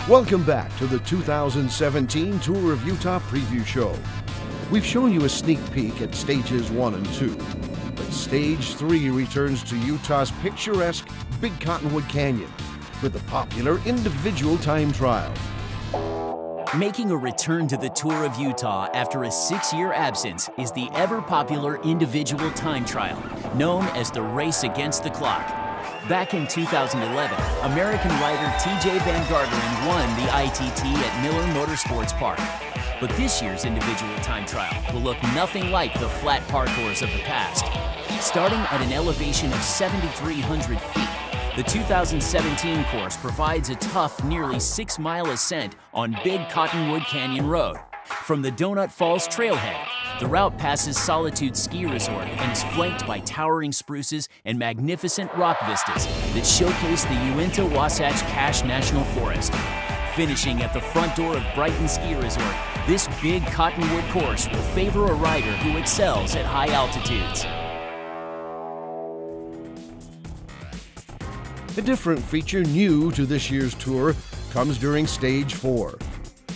Welcome back to the 2017 Tour of Utah Preview Show. We've shown you a sneak peek at stages 1 and 2, but stage 3 returns to Utah's picturesque Big Cottonwood Canyon with the popular individual time trial. Making a return to the Tour of Utah after a 6-year absence is the ever-popular individual time trial, known as the Race Against the Clock. Back in 2011, American rider TJ Van Garderen won the ITT at Miller Motorsports Park. But this year's individual time trial will look nothing like the flat parcours of the past. Starting at an elevation of 7,300 feet, the 2017 course provides a tough, nearly 6-mile ascent on Big Cottonwood Canyon Road. From the Donut Falls trailhead, the route passes Solitude Ski Resort and is flanked by towering spruces and magnificent rock vistas that showcase the Uinta-Wasatch Cache National Forest. Finishing at the front door of Brighton Ski Resort, this Big Cottonwood course will favor a rider who excels at high altitudes. A different feature new to this year's tour comes during Stage 4.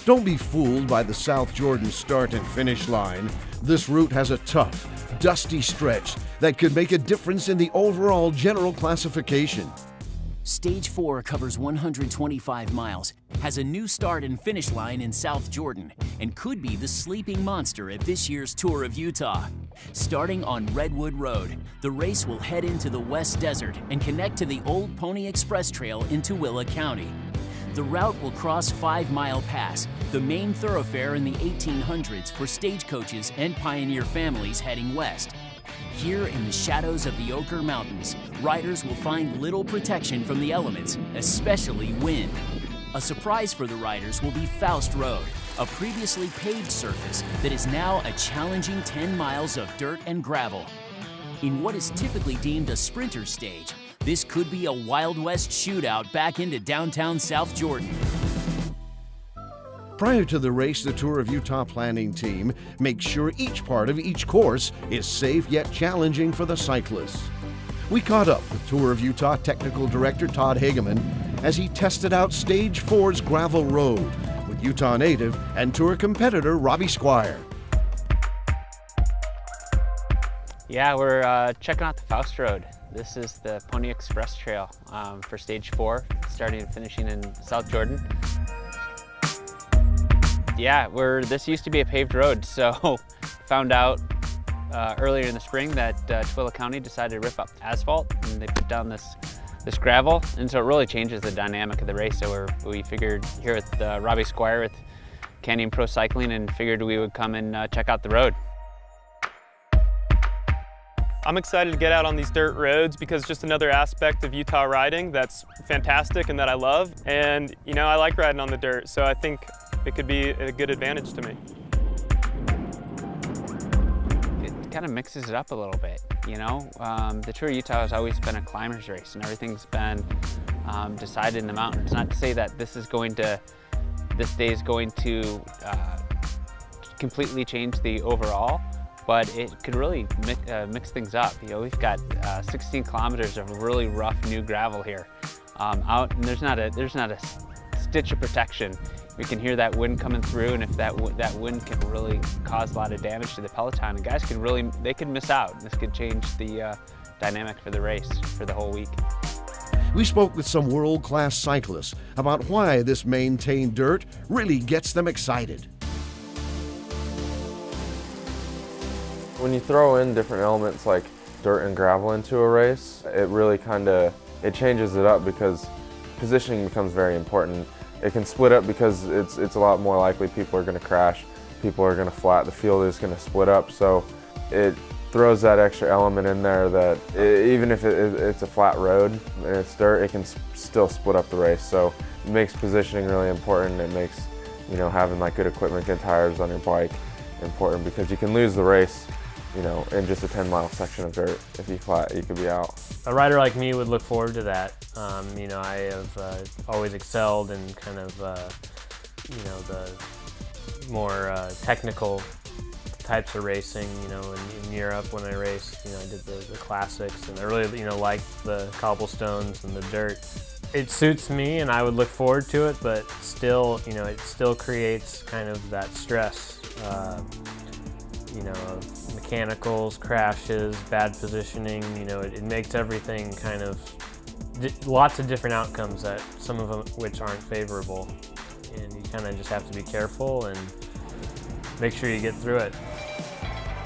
Don't be fooled by the South Jordan start and finish line. This route has a tough, dusty stretch that could make a difference in the overall general classification. Stage 4 covers 125 miles, has a new start and finish line in South Jordan, and could be the sleeping monster at this year's Tour of Utah. Starting on Redwood Road, the race will head into the West Desert and connect to the Old Pony Express Trail in Tooele County. The route will cross 5 Mile Pass, the main thoroughfare in the 1800s for stagecoaches and pioneer families heading west. Here in the shadows of the Oquirrh Mountains, riders will find little protection from the elements, especially wind. A surprise for the riders will be Faust Road, a previously paved surface that is now a challenging 10 miles of dirt and gravel. In what is typically deemed a sprinter stage, this could be a Wild West shootout back into downtown South Jordan. Prior to the race, the Tour of Utah planning team makes sure each part of each course is safe yet challenging for the cyclists. We caught up with Tour of Utah Technical Director Todd Hageman as he tested out Stage 4's gravel road with Utah native and Tour competitor Robbie Squire. Yeah, we're checking out the Faust Road. This is the Pony Express Trail for Stage 4, starting and finishing in South Jordan. Yeah, this used to be a paved road, so found out earlier in the spring that Tooele County decided to rip up asphalt and they put down this gravel, and so it really changes the dynamic of the race. So we figured here with Robbie Squire with Canyon Pro Cycling and figured we would come and check out the road. I'm excited to get out on these dirt roads because it's just another aspect of Utah riding that's fantastic and that I love. And you know, I like riding on the dirt, so I think it could be a good advantage to me. It kind of mixes it up a little bit, you know? The Tour of Utah has always been a climber's race and everything's been decided in the mountains. Not to say that this day is going to completely change the overall, but it could really mix things up. You know, we've got 16 kilometers of really rough new gravel here out, and there's not a stitch of protection. We can hear that wind coming through, and if that wind can really cause a lot of damage to the peloton, and guys could miss out. This could change the dynamic for the race for the whole week. We spoke with some world-class cyclists about why this maintained dirt really gets them excited. When you throw in different elements like dirt and gravel into a race, it really it changes it up because positioning becomes very important. It can split up because it's a lot more likely people are going to crash, people are going to flat, the field is going to split up, so it throws that extra element in there that even if it's a flat road and it's dirt, it can still split up the race. So it makes positioning really important. It makes, you know, having like good equipment, good tires on your bike important because you can lose the race, you know, in just a 10-mile section of dirt. If you flat, you could be out. A rider like me would look forward to that. You know, I have always excelled in kind of, you know, the more technical types of racing. You know, in Europe when I raced, you know, I did the classics, and I really, you know, liked the cobblestones and the dirt. It suits me and I would look forward to it, but still, you know, it still creates kind of that stress, you know, of mechanicals, crashes, bad positioning, you know, it makes everything kind of, lots of different outcomes that some of them which aren't favorable. And you kind of just have to be careful and make sure you get through it.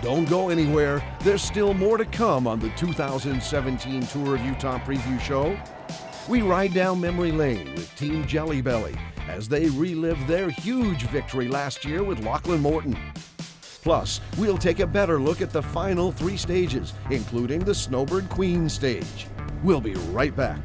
Don't go anywhere. There's still more to come on the 2017 Tour of Utah preview show. We ride down memory lane with Team Jelly Belly as they relive their huge victory last year with Lachlan Morton. Plus, we'll take a better look at the final 3 stages, including the Snowbird Queen stage. We'll be right back.